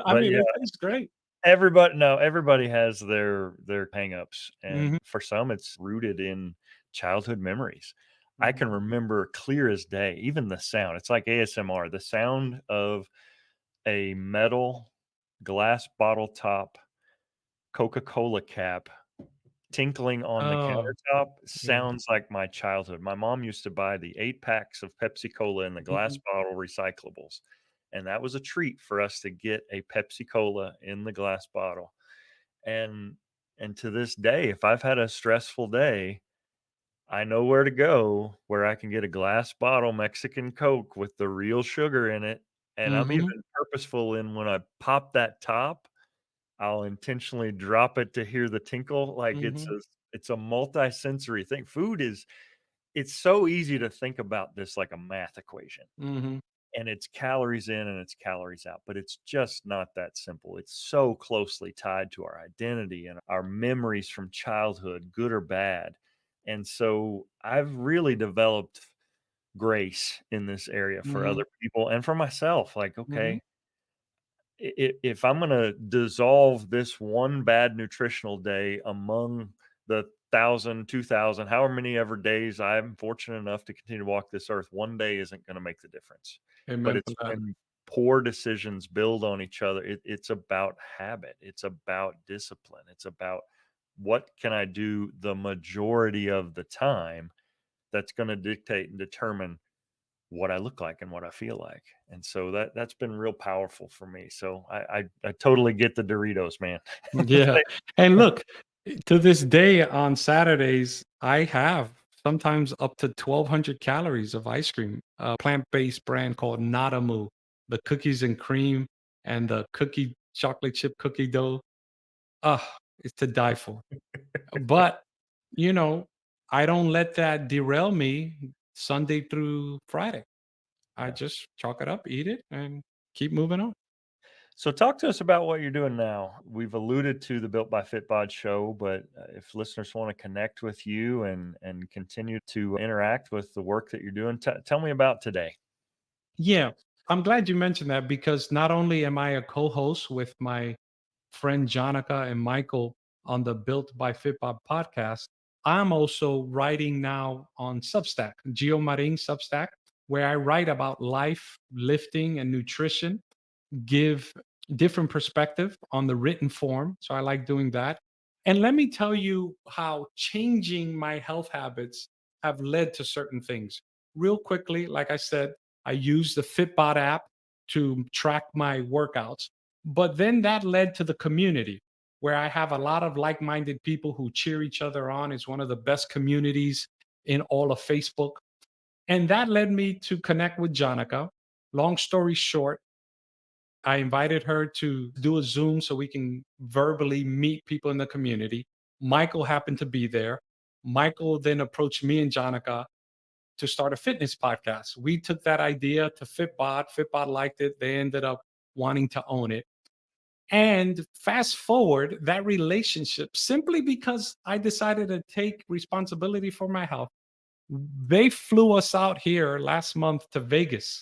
I But mean, yeah, it tastes great. everybody has their hangups, and Mhm, for some, it's rooted in childhood memories. I mhm. can remember clear as day, even the sound. It's like ASMR, the sound of a metal glass bottle top Coca-Cola cap tinkling on the Oh, countertop yeah. sounds like my childhood. My mom used to buy the 8 packs of Pepsi Cola in the glass Mhm, bottle recyclables, and that was a treat for us to get a Pepsi Cola in the glass bottle. And and to this day, if I've had a stressful day, I know where to go where I can get a glass bottle Mexican Coke with the real sugar in it, and I'm mhm, even purposeful in when I pop that top, I'll intentionally drop it to hear the tinkle, like, mhm, it's a multi-sensory thing. Food is it's so easy to think about this like a math equation, mhm, and it's calories in and it's calories out, but it's just not that simple. It's so closely tied to our identity and our memories from childhood, good or bad, and so I've really developed grace in this area for mhm, other people and for myself, like, mhm, okay, if I'm gonna dissolve this one bad nutritional day among the 1,000, 2,000, however many ever days I'm fortunate enough to continue to walk this earth, one day isn't gonna make the difference. But amen to it's that. when poor decisions build on each other, it's about habit, it's about discipline, it's about what can I do the majority of the time that's gonna dictate and determine what I look like and what I feel like. And so that's been real powerful for me. So I totally get the Doritos, man. Yeah, and look, to this day on Saturdays, I have sometimes up to 1,200 calories of ice cream. A plant-based brand called Nadamu, the cookies and cream and the cookie chocolate chip cookie dough. It's to die for. But, you know, I don't let that derail me Sunday through Friday. I Yeah. just chalk it up, eat it, and keep moving on. So talk to us about what you're doing now. We've alluded to the Built by Fitbod show, but if listeners want to connect with you and continue to interact with the work that you're doing, tell me about today. Yeah, I'm glad you mentioned that because not only am I a co-host with my friend Jonica and Michael on the Built by Fitbod podcast, I'm also writing now on Substack, Gio Marin Substack, where I write about life, lifting, and nutrition, give different perspective on the written form. So I like doing that. And let me tell you how changing my health habits have led to certain things. Real quickly, like I said, I use the Fitbod app to track my workouts. But then that led to the community where I have a lot of like minded people who cheer each other on. It's one of the best communities in all of Facebook. And that led me to connect with Jonica. Long story short, I invited her to do a Zoom so we can verbally meet people in the community. Michael happened to be there. Michael then approached me and Jonica to start a fitness podcast. We took that idea to Fitbod. Fitbod liked it. They ended up wanting to own it. And fast forward that relationship simply because I decided to take responsibility for my health. They flew us out here last month to Vegas.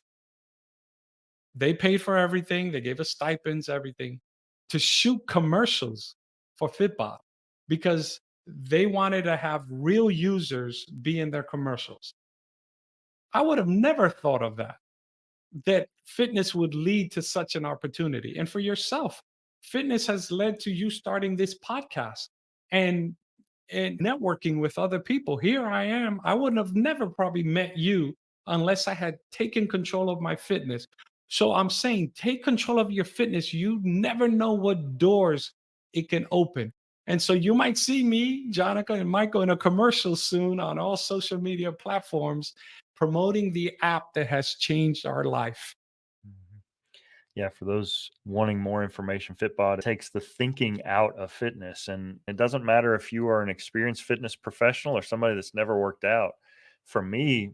They paid for everything. They gave us stipends, everything to shoot commercials for Fitbod because they wanted to have real users be in their commercials. I would have never thought of that, that fitness would lead to such an opportunity. And for yourself, fitness has led to you starting this podcast and and networking with other people. Here I am. I wouldn't have never probably met you unless I had taken control of my fitness. So I'm saying take control of your fitness. You never know what doors it can open. And so you might see me, Jonica and Michael, in a commercial soon on all social media platforms promoting the app that has changed our life. Mhm. Yeah, for those wanting more information, Fitbod takes the thinking out of fitness. And it doesn't matter if you are an experienced fitness professional or somebody that's never worked out. For me,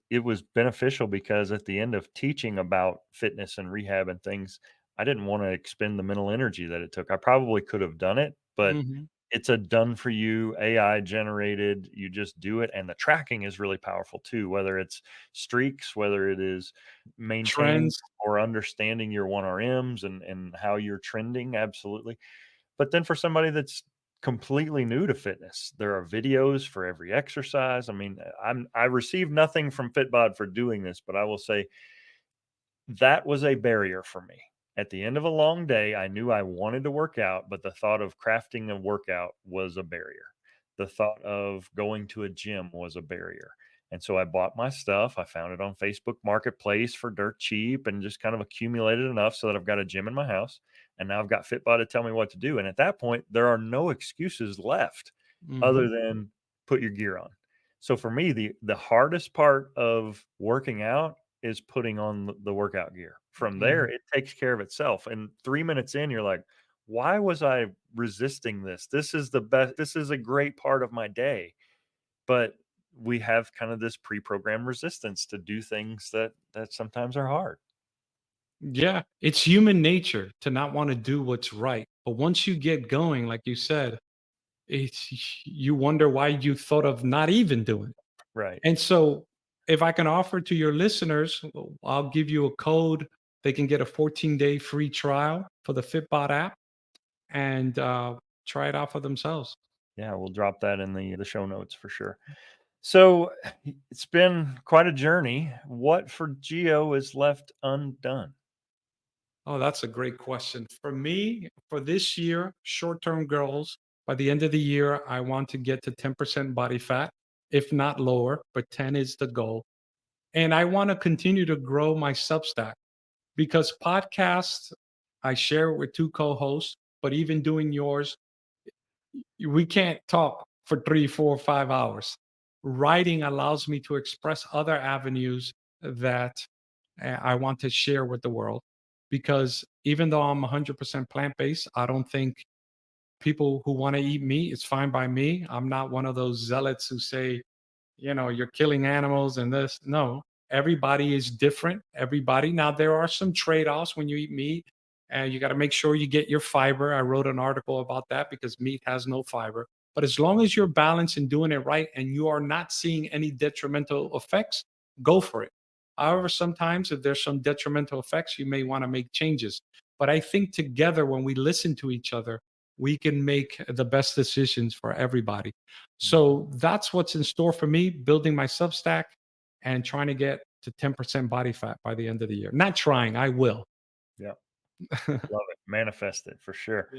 it was beneficial because at the end of teaching about fitness and rehab and things, I didn't want to expend the mental energy that it took. I probably could have done it, but Mhm. it's a done for you AI generated. You just do it. And the tracking is really powerful too, whether it's streaks, whether it is maintaining Trends. or understanding your 1RMs and how you're trending, absolutely. But then for somebody that's completely new to fitness, there are videos for every exercise. I mean, I received nothing from Fitbod for doing this, but I will say that was a barrier for me. At the end of a long day, I knew I wanted to work out, but the thought of crafting a workout was a barrier. The thought of going to a gym was a barrier. And so I bought my stuff. I found it on Facebook Marketplace for dirt cheap and just kind of accumulated enough so that I've got a gym in my house. And now I've got Fitbod to tell me what to do. And at that point, there are no excuses left other Mhm. than put your gear on. So for me, the hardest part of working out is putting on the workout gear. From there, Mhm. it takes care of itself, and 3 minutes in, you're like, "Why was I resisting this? This is a great part of my day." But we have kind of this pre-programmed resistance to do things that sometimes are hard. Yeah, it's human nature to not want to do what's right. But once you get going, like you said, you wonder why you thought of not even doing it. Right. And so, if I can offer to your listeners, I'll give you a code. They can get a 14-day free trial for the Fitbot app and try it out for themselves. Yeah, we'll drop that in the show notes for sure. So, it's been quite a journey. What for Geo is left undone? Oh, that's a great question. For me, for this year, short term goals, by the end of the year, I want to get to 10% body fat, if not lower, but 10 is the goal. And I want to continue to grow my Substack because podcasts, I share it with two co hosts, but even doing yours, we can't talk for 3, 4, 5 hours. writing allows me to express other avenues that I want to share with the world. Because even though I'm 100% plant based, I don't think people who want to eat meat, it's fine by me. I'm not one of those zealots who say, you're killing animals and this. No, everybody is different. Everybody. Now, there are some trade offs when you eat meat, and you got to make sure you get your fiber. I wrote an article about that because meat has no fiber. But as long as you're balanced and doing it right and you are not seeing any detrimental effects, go for it. However, sometimes if there's some detrimental effects, you may want to make changes. But I think together, when we listen to each other, we can make the best decisions for everybody. So that's what's in store for me, building my Substack and trying to get to 10% body fat by the end of the year. Not trying, I will. Yeah. Love it. Manifest it for sure.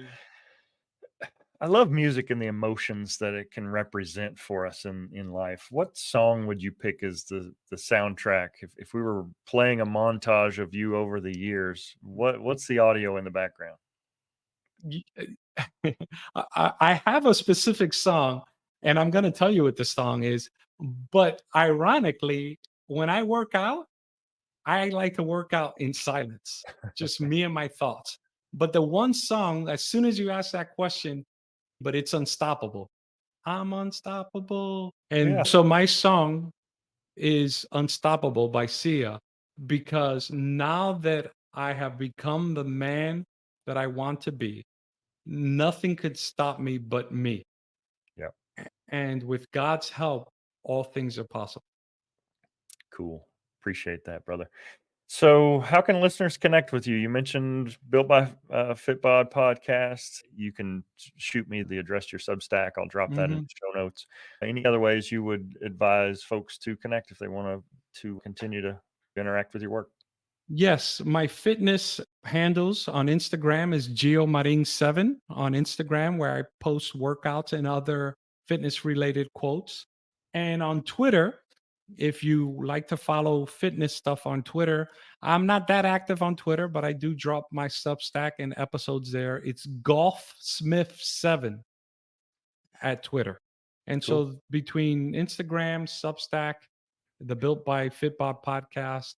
I love music and the emotions that it can represent for us in life. What song would you pick as the soundtrack? If we were playing a montage of you over the years, what's the audio in the background? Y- I have a specific song, and I'm going to tell you what the song is. But ironically, when I work out, I like to work out in silence, just me and my thoughts. But the one song, as soon as you ask that question, but it's unstoppable. I'm unstoppable. Yeah. And so my song is Unstoppable by Sia, because now that I have become the man that I want to be, nothing could stop me but me. Yeah. And with God's help, all things are possible. Cool. Appreciate that, brother. So, how can listeners connect with you? You mentioned Built by Fitbod podcast. You can shoot me the address to your Substack. I'll drop that in Mhm. the show notes. Any other ways you would advise folks to connect if they want to continue to interact with your work? Yes, my fitness handles on Instagram is Gio Marin 7 on Instagram, where I post workouts and other fitness related quotes. And on Twitter, if you like to follow fitness stuff on Twitter, I'm not that active on Twitter, but I do drop my Substack and episodes there. It's Golf Smith 7 at Twitter. And Cool. so between Instagram, Substack, the Built by Fitbod podcast,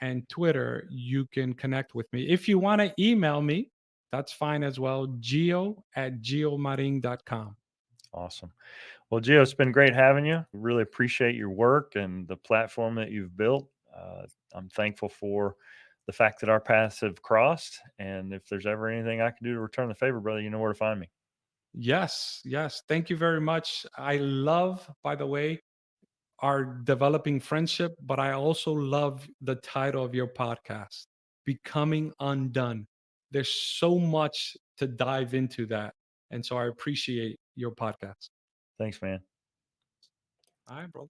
and Twitter, you can connect with me. If you want to email me, that's fine as well. Gio@giomarin.com. Awesome. Well, Gio, it's been great having you. Really appreciate your work and the platform that you've built. I'm thankful for the fact that our paths have crossed. And if there's ever anything I can do to return the favor, brother, you know where to find me. Yes, yes. Thank you very much. I love, by the way, our developing friendship, but I also love the title of your podcast, Becoming Undone. There's so much to dive into that. And so I appreciate your podcast. Thanks, man. All right, bro.